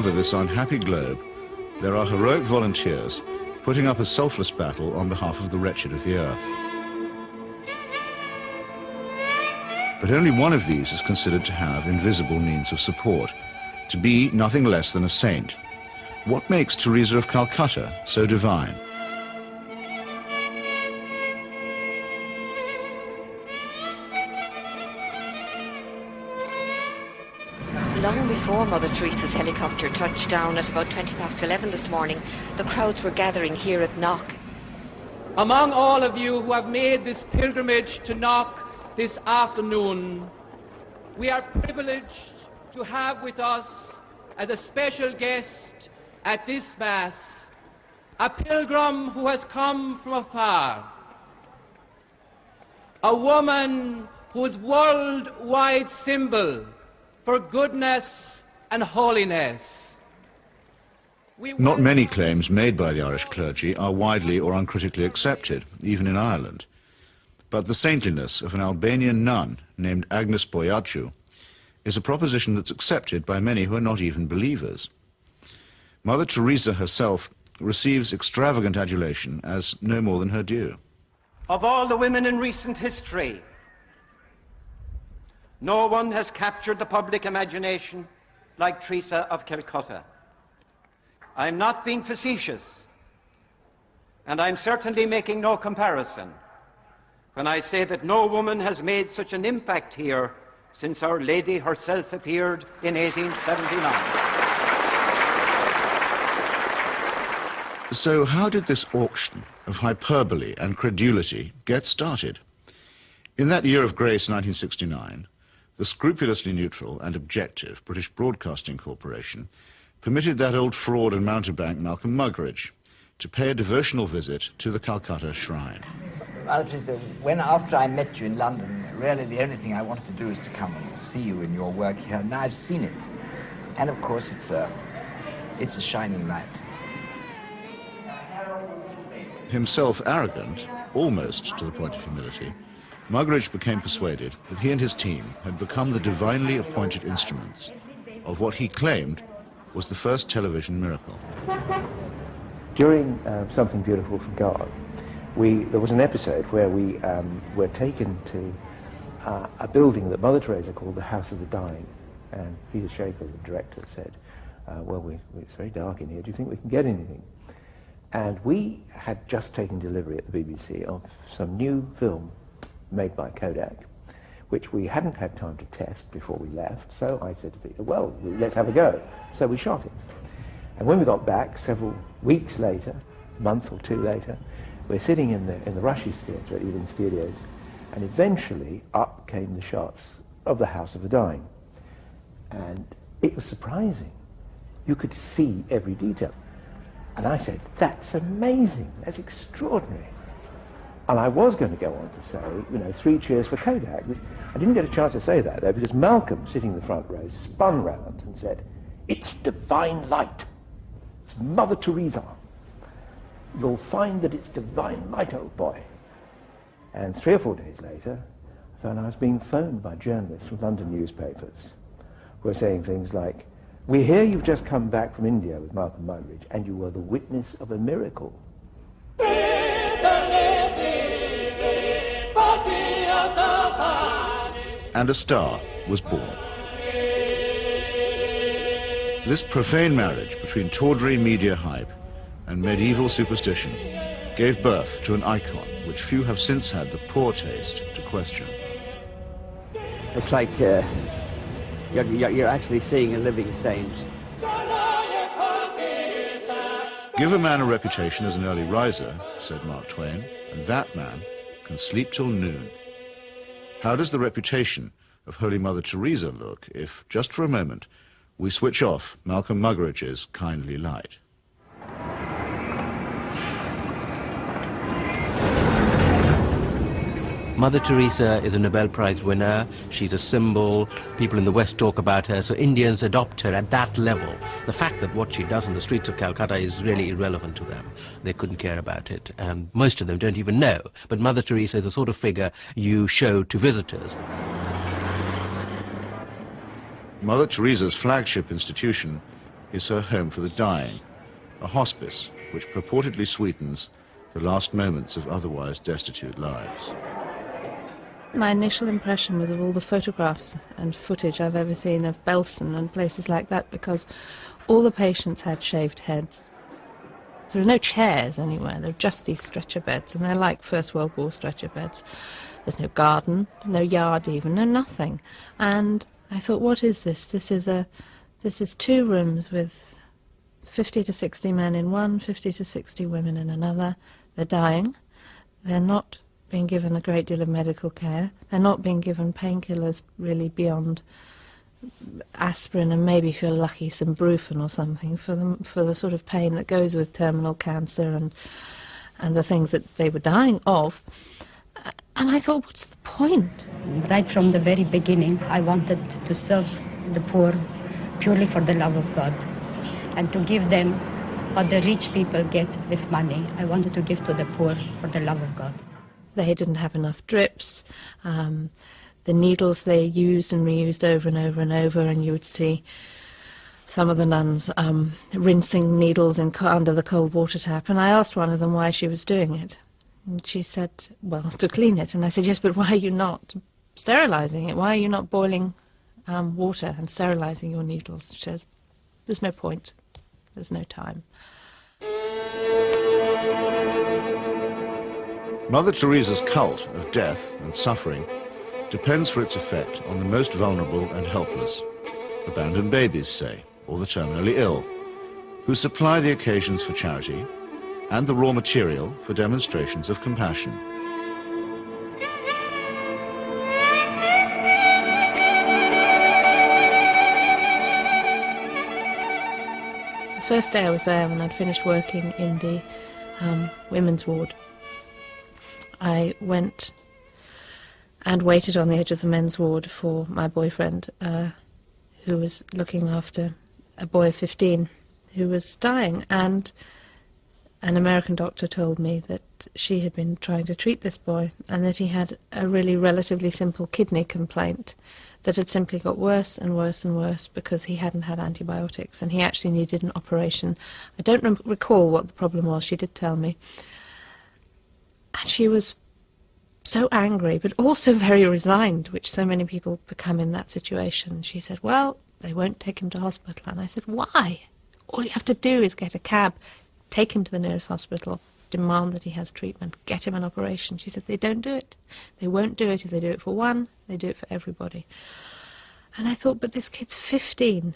over this unhappy globe, there are heroic volunteers putting up a selfless battle on behalf of the wretched of the earth. But only one of these is considered to have invisible means of support, to be nothing less than a saint. What makes Teresa of Calcutta so divine? Long before Mother Teresa's helicopter touched down at about 11:20 this morning, the crowds were gathering here at Knock. Among all of you who have made this pilgrimage to Knock this afternoon, we are privileged to have with us as a special guest at this Mass a pilgrim who has come from afar, a woman whose worldwide symbol for goodness and holiness. Not many claims made by the Irish clergy are widely or uncritically accepted, even in Ireland. But the saintliness of an Albanian nun named Agnes Boyaciu is a proposition that's accepted by many who are not even believers. Mother Teresa herself receives extravagant adulation as no more than her due. Of all the women in recent history, no one has captured the public imagination like Teresa of Calcutta. I'm not being facetious, and I'm certainly making no comparison when I say that no woman has made such an impact here since Our Lady herself appeared in 1879. So how did this auction of hyperbole and credulity get started? In that year of grace, 1969, the scrupulously neutral and objective British Broadcasting Corporation permitted that old fraud and mountebank Malcolm Muggeridge to pay a devotional visit to the Calcutta Shrine. Mother Teresa, after I met you in London, really the only thing I wanted to do is to come and see you in your work here. Now I've seen it. And of course it's a shining light. Himself arrogant, almost to the point of humility, Muggeridge became persuaded that he and his team had become the divinely appointed instruments of what he claimed was the first television miracle. During Something Beautiful from God, there was an episode where we were taken to a building that Mother Teresa called the House of the Dying. And Peter Schaefer, the director, said, well, it's very dark in here. Do you think we can get anything? And we had just taken delivery at the BBC of some new film made by Kodak, which we hadn't had time to test before we left. So I said to Peter, well, let's have a go. So we shot it. And when we got back several weeks later, a month or two later, we're sitting in the Rushes Theatre at Ealing Studios, and eventually up came the shots of the House of the Dying. And it was surprising. You could see every detail. And I said, that's amazing, that's extraordinary. And I was going to go on to say, 3 cheers for Kodak. I didn't get a chance to say that, though, because Malcolm, sitting in the front row, spun round and said, it's divine light. It's Mother Teresa. You'll find that it's divine light, old boy. And 3 or 4 days later, I found I was being phoned by journalists from London newspapers who were saying things like, we hear you've just come back from India with Malcolm Muggeridge, and you were the witness of a miracle. And a star was born. This profane marriage between tawdry media hype and medieval superstition gave birth to an icon which few have since had the poor taste to question. It's like you're actually seeing a living saint. Give a man a reputation as an early riser, said Mark Twain, and that man can sleep till noon. How does the reputation of Holy Mother Teresa look if, just for a moment, we switch off Malcolm Muggeridge's kindly light? Mother Teresa is a Nobel Prize winner. She's a symbol. People in the West talk about her, so Indians adopt her at that level. The fact that what she does on the streets of Calcutta is really irrelevant to them. They couldn't care about it, and most of them don't even know. But Mother Teresa is the sort of figure you show to visitors. Mother Teresa's flagship institution is her home for the dying, a hospice which purportedly sweetens the last moments of otherwise destitute lives. My initial impression was of all the photographs and footage I've ever seen of Belsen and places like that, because all the patients had shaved heads. There are no chairs anywhere, there are just these stretcher beds, and they're like First World War stretcher beds. There's no garden, no yard even, no nothing. And I thought, what is this? This is 2 rooms with 50 to 60 men in one, 50 to 60 women in another. They're dying. They're not being given a great deal of medical care. They're not being given painkillers really beyond aspirin and maybe, if you're lucky, some Brufen or something for the sort of pain that goes with terminal cancer and the things that they were dying of. And I thought, what's the point? Right from the very beginning, I wanted to serve the poor purely for the love of God and to give them what the rich people get with money. I wanted to give to the poor for the love of God. They didn't have enough drips. The needles they used and reused over and over and over, and you would see some of the nuns rinsing needles under the cold water tap. And I asked one of them why she was doing it. And she said, well, to clean it. And I said, yes, but why are you not sterilizing it? Why are you not boiling water and sterilizing your needles? She says, there's no point. There's no time. Mother Teresa's cult of death and suffering depends for its effect on the most vulnerable and helpless, abandoned babies, say, or the terminally ill, who supply the occasions for charity and the raw material for demonstrations of compassion. The first day I was there, when I'd finished working in the women's ward, I went and waited on the edge of the men's ward for my boyfriend, who was looking after a boy of 15 who was dying. And an American doctor told me that she had been trying to treat this boy and that he had a really relatively simple kidney complaint that had simply got worse and worse and worse because he hadn't had antibiotics, and he actually needed an operation. I don't recall what the problem was. She did tell me. And she was so angry, but also very resigned, which so many people become in that situation. She said, well, they won't take him to hospital. And I said, why? All you have to do is get a cab, take him to the nearest hospital, demand that he has treatment, get him an operation. She said, they don't do it. They won't do it. If they do it for one, they do it for everybody. And I thought, but this kid's 15.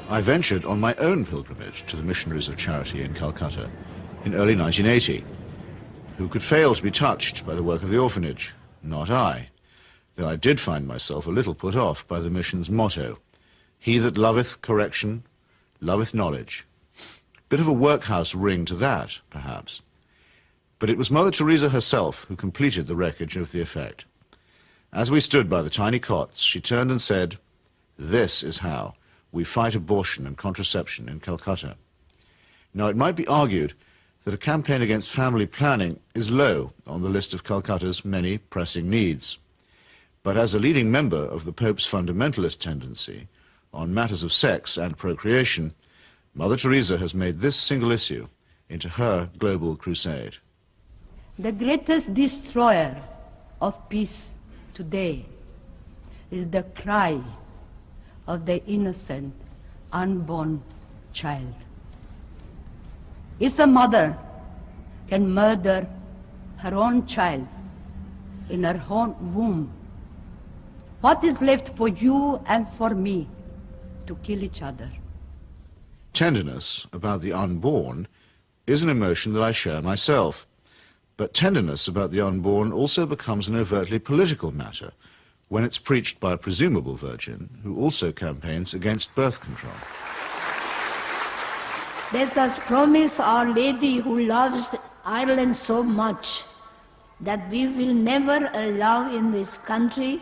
I ventured on my own pilgrimage to the missionaries of charity in Calcutta in early 1980. Who could fail to be touched by the work of the orphanage? Not I, though I did find myself a little put off by the mission's motto, he that loveth correction, loveth knowledge. Bit of a workhouse ring to that, perhaps. But it was Mother Teresa herself who completed the wreckage of the effect. As we stood by the tiny cots, she turned and said, this is how we fight abortion and contraception in Calcutta. Now, it might be argued that a campaign against family planning is low on the list of Calcutta's many pressing needs. But as a leading member of the Pope's fundamentalist tendency on matters of sex and procreation, Mother Teresa has made this single issue into her global crusade. The greatest destroyer of peace today is the cry of the innocent, unborn child. If a mother can murder her own child in her own womb, what is left for you and for me to kill each other? Tenderness about the unborn is an emotion that I share myself. But tenderness about the unborn also becomes an overtly political matter when it's preached by a presumable virgin who also campaigns against birth control. Let us promise Our Lady, who loves Ireland so much, that we will never allow in this country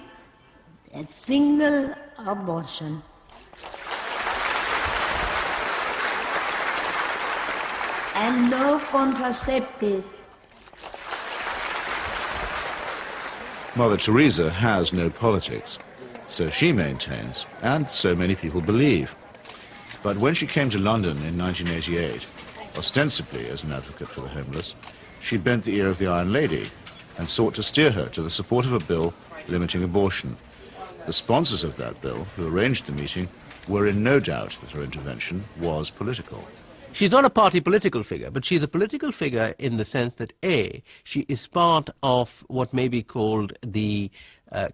a single abortion. And no contraceptives. Mother Teresa has no politics, so she maintains, and so many people believe. But when she came to London in 1988, ostensibly as an advocate for the homeless, she bent the ear of the Iron Lady and sought to steer her to the support of a bill limiting abortion. The sponsors of that bill, who arranged the meeting, were in no doubt that her intervention was political. She's not a party political figure, but she's a political figure in the sense that, A, she is part of what may be called the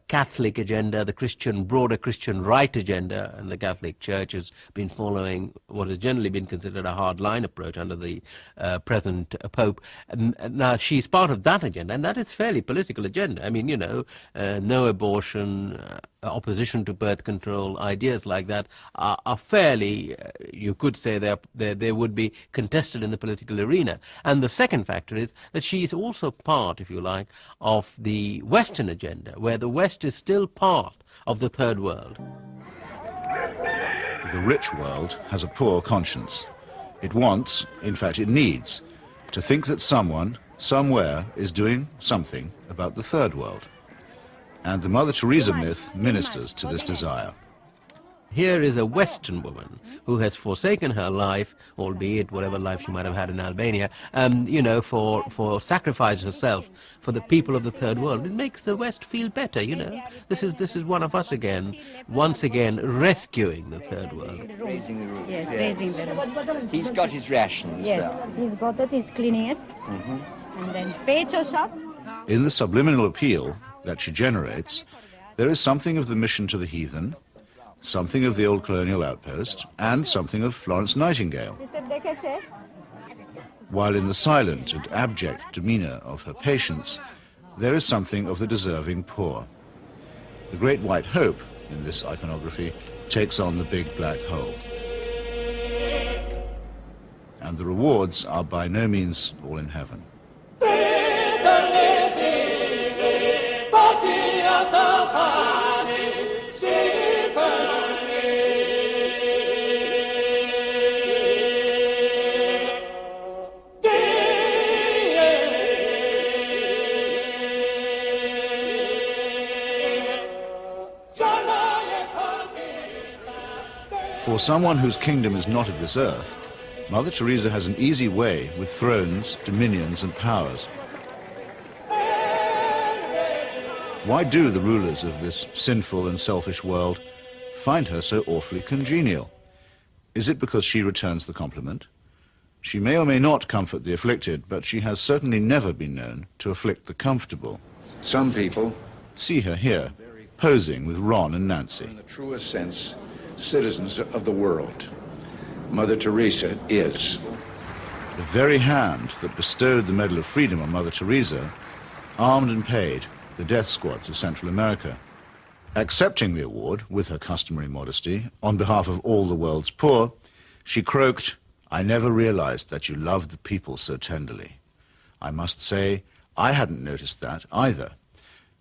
Catholic agenda, the broader Christian right agenda, and the Catholic Church has been following what has generally been considered a hard-line approach under the present Pope. Now, she's part of that agenda, and that is fairly political agenda. I mean, you know, no abortion, opposition to birth control, ideas like that are fairly, you could say they would be contested in the political arena. And the second factor is that she is also part, if you like, of the Western agenda, where the West is still part of the third world. The rich world has a poor conscience. It wants, in fact it needs, to think that someone, somewhere, is doing something about the third world. And the Mother Teresa myth ministers to this desire. Here is a Western woman who has forsaken her life, albeit whatever life she might have had in Albania, you know, for sacrifice herself for the people of the third world. It makes the West feel better, you know. This is one of us again, once again rescuing the third world. Raising the roof. Yes, raising the roof. He's got his rations. Yes, he's got it, he's cleaning it. And then pay to shop. In the subliminal appeal that she generates, there is something of the mission to the heathen, something of the old colonial outpost, and something of Florence Nightingale. While in the silent and abject demeanor of her patients, there is something of the deserving poor. The great white hope in this iconography takes on the big black hole. And the rewards are by no means all in heaven. For someone whose kingdom is not of this earth, Mother Teresa has an easy way with thrones, dominions, and powers. Why do the rulers of this sinful and selfish world find her so awfully congenial? Is it because she returns the compliment? She may or may not comfort the afflicted, but she has certainly never been known to afflict the comfortable. Some people see her here, posing with Ron and Nancy. In the truest sense, citizens of the world. Mother Teresa is. The very hand that bestowed the Medal of Freedom on Mother Teresa armed and paid the death squads of Central America. Accepting the award, with her customary modesty, on behalf of all the world's poor, she croaked, "I never realized that you loved the people so tenderly." I must say, I hadn't noticed that either.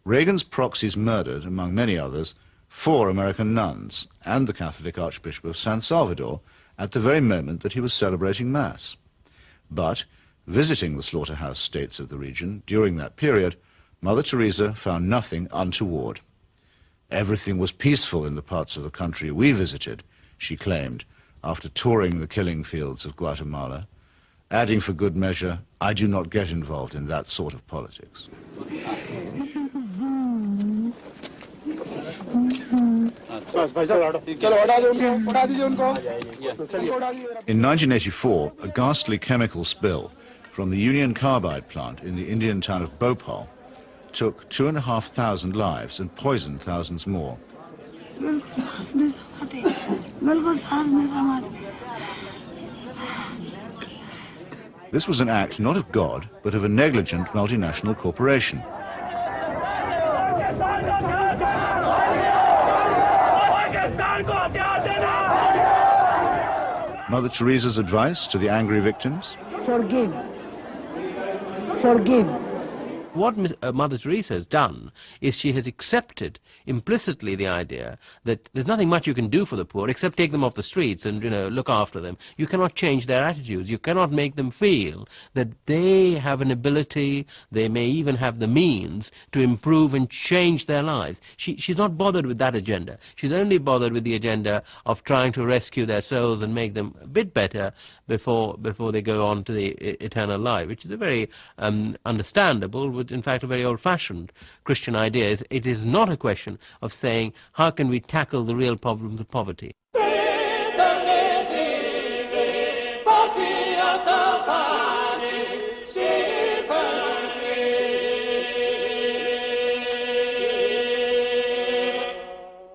Reagan's proxies murdered, among many others, 4 American nuns and the Catholic Archbishop of San Salvador at the very moment that he was celebrating Mass. But, visiting the slaughterhouse states of the region during that period, Mother Teresa found nothing untoward. Everything was peaceful in the parts of the country we visited, she claimed, after touring the killing fields of Guatemala, adding for good measure, "I do not get involved in that sort of politics." In 1984, a ghastly chemical spill from the Union Carbide plant in the Indian town of Bhopal took 2,500 lives and poisoned thousands more. This was an act not of God, but of a negligent multinational corporation. Mother Teresa's advice to the angry victims? Forgive. Forgive. what Mother Teresa has done is she has accepted implicitly the idea that there's nothing much you can do for the poor except take them off the streets and, look after them. You cannot change their attitudes. You cannot make them feel that they have an ability, they may even have the means to improve and change their lives. She's not bothered with that agenda. She's only bothered with the agenda of trying to rescue their souls and make them a bit better before they go on to the eternal life, which is a very understandable, but in fact a very old-fashioned Christian idea. It is not a question of saying, how can we tackle the real problems of poverty?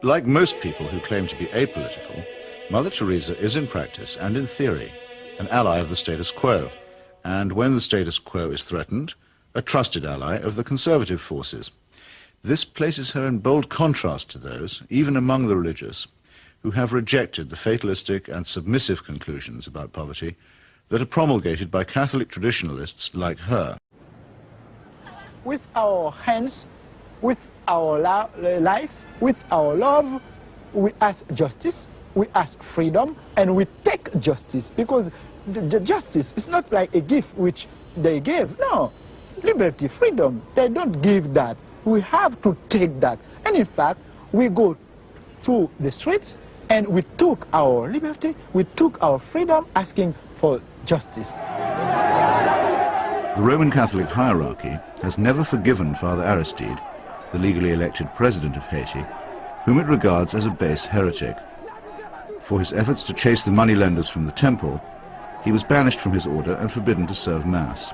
Like most people who claim to be apolitical, Mother Teresa is in practice and in theory an ally of the status quo, and when the status quo is threatened, a trusted ally of the conservative forces. This places her in bold contrast to those, even among the religious, who have rejected the fatalistic and submissive conclusions about poverty that are promulgated by Catholic traditionalists like her. With our hands, with our life, with our love, we ask justice, we ask freedom, and we take justice, because the justice is not like a gift which they gave. No, liberty, freedom, they don't give that. We have to take that. And in fact, we go through the streets and we took our liberty, we took our freedom, asking for justice. The Roman Catholic hierarchy has never forgiven Father Aristide, the legally elected president of Haiti, whom it regards as a base heretic. For his efforts to chase the moneylenders from the temple, he was banished from his order and forbidden to serve Mass.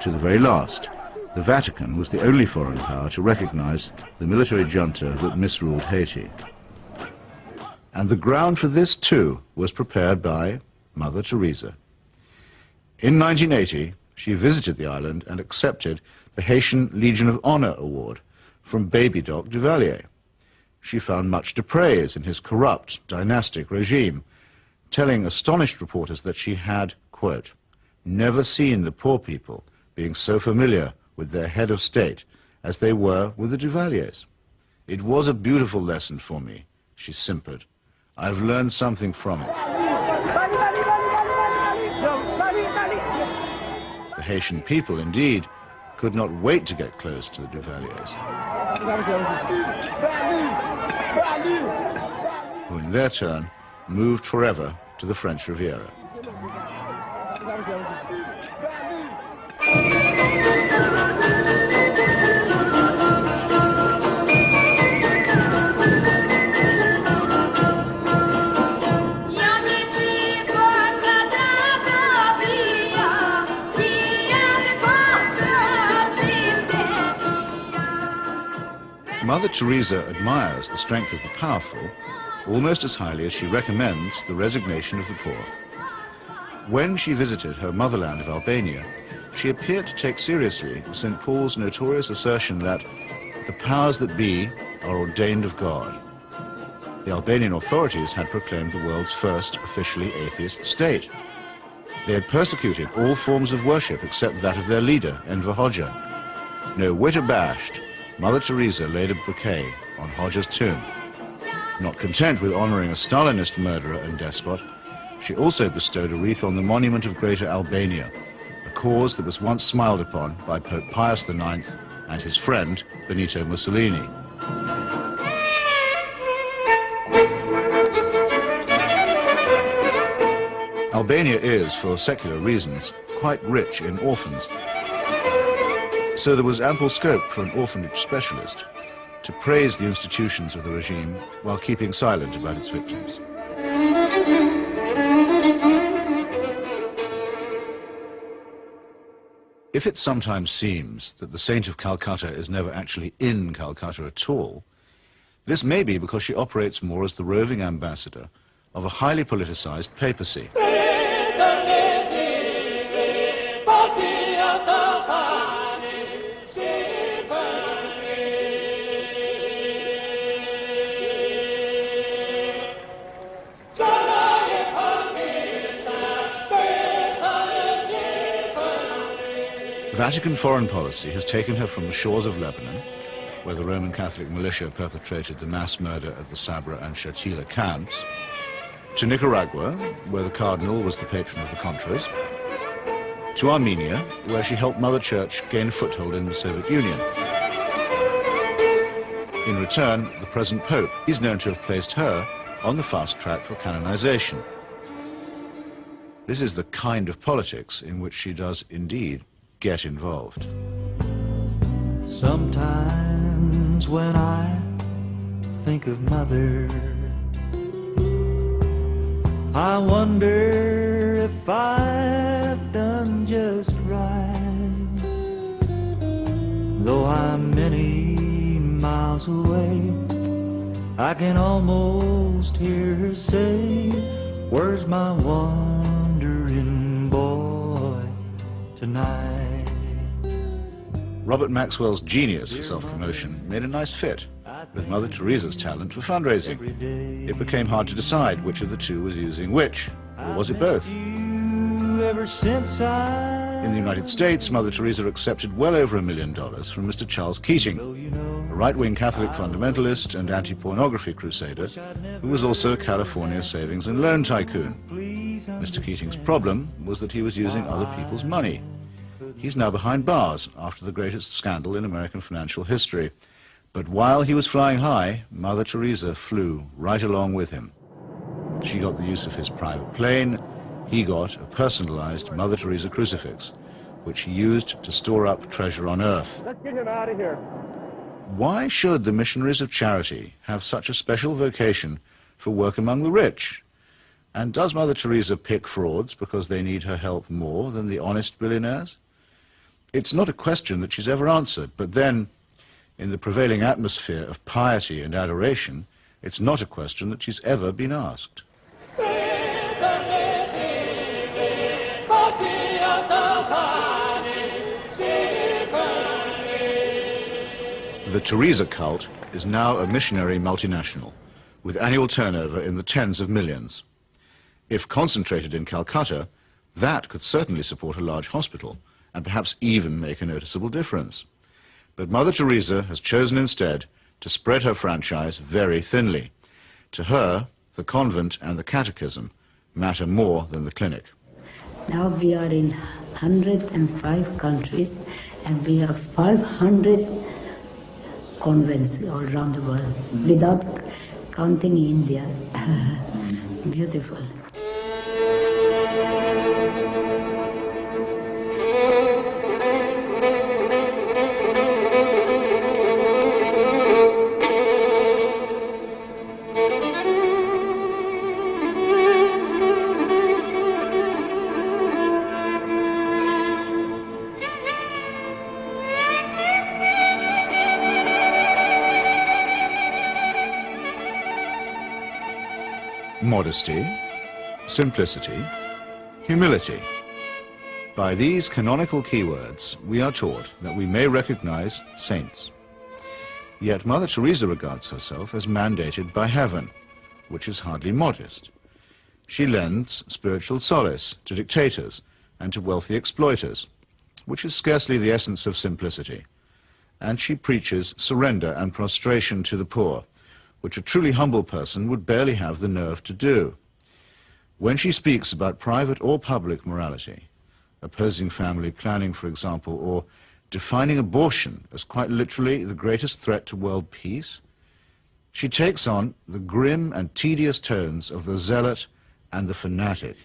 To the very last, the Vatican was the only foreign power to recognize the military junta that misruled Haiti. And the ground for this, too, was prepared by Mother Teresa. In 1980, she visited the island and accepted the Haitian Legion of Honor Award from Baby Doc Duvalier. She found much to praise in his corrupt, dynastic regime, telling astonished reporters that she had, quote, never seen the poor people being so familiar with their head of state as they were with the Duvaliers. It was a beautiful lesson for me, she simpered. I've learned something from it. The Haitian people, indeed, could not wait to get close to the Duvaliers, who in their turn moved forever to the French Riviera. Mother Teresa admires the strength of the powerful almost as highly as she recommends the resignation of the poor. When she visited her motherland of Albania, she appeared to take seriously St. Paul's notorious assertion that the powers that be are ordained of God. The Albanian authorities had proclaimed the world's first officially atheist state. They had persecuted all forms of worship except that of their leader, Enver Hoxha. No whit abashed, Mother Teresa laid a bouquet on Hoxha's tomb. Not content with honoring a Stalinist murderer and despot, she also bestowed a wreath on the monument of Greater Albania, a cause that was once smiled upon by Pope Pius IX and his friend Benito Mussolini. Albania is, for secular reasons, quite rich in orphans. So there was ample scope for an orphanage specialist to praise the institutions of the regime while keeping silent about its victims. If it sometimes seems that the Saint of Calcutta is never actually in Calcutta at all, this may be because she operates more as the roving ambassador of a highly politicized papacy. Vatican foreign policy has taken her from the shores of Lebanon, where the Roman Catholic militia perpetrated the mass murder at the Sabra and Shatila camps, to Nicaragua, where the Cardinal was the patron of the Contras, to Armenia, where she helped Mother Church gain a foothold in the Soviet Union. In return, the present Pope is known to have placed her on the fast track for canonization. This is the kind of politics in which she does indeed get involved. Sometimes when I think of Mother, I wonder if I've done just right. Though I'm many miles away, I can almost hear her say, "Where's my wandering boy tonight?" Robert Maxwell's genius for self-promotion made a nice fit with Mother Teresa's talent for fundraising. It became hard to decide which of the two was using which, or was it both? In the United States, Mother Teresa accepted well over $1 million from Mr. Charles Keating, a right-wing Catholic fundamentalist and anti-pornography crusader who was also a California savings and loan tycoon. Mr. Keating's problem was that he was using other people's money. He's now behind bars after the greatest scandal in American financial history. But while he was flying high, Mother Teresa flew right along with him. She got the use of his private plane. He got a personalized Mother Teresa crucifix, which he used to store up treasure on earth. Let's get him out of here. Why should the missionaries of charity have such a special vocation for work among the rich? And does Mother Teresa pick frauds because they need her help more than the honest billionaires? It's not a question that she's ever answered, but then, in the prevailing atmosphere of piety and adoration, it's not a question that she's ever been asked. The Teresa cult is now a missionary multinational, with annual turnover in the tens of millions. If concentrated in Calcutta, that could certainly support a large hospital, and perhaps even make a noticeable difference. But Mother Teresa has chosen instead to spread her franchise very thinly. To her, the convent and the catechism matter more than the clinic. Now we are in 105 countries and we have 500 convents all around the world, without counting India. Beautiful. Modesty, simplicity, humility. By these canonical keywords, we are taught that we may recognize saints. Yet Mother Teresa regards herself as mandated by heaven, which is hardly modest. She lends spiritual solace to dictators and to wealthy exploiters, which is scarcely the essence of simplicity. And she preaches surrender and prostration to the poor, which a truly humble person would barely have the nerve to do. When she speaks about private or public morality, opposing family planning, for example, or defining abortion as quite literally the greatest threat to world peace, she takes on the grim and tedious tones of the zealot and the fanatic.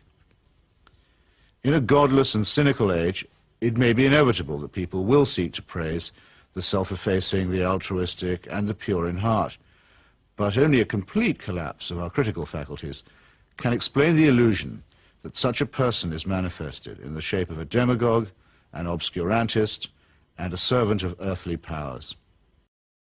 In a godless and cynical age, it may be inevitable that people will seek to praise the self-effacing, the altruistic, and the pure in heart. But only a complete collapse of our critical faculties can explain the illusion that such a person is manifested in the shape of a demagogue, an obscurantist, and a servant of earthly powers.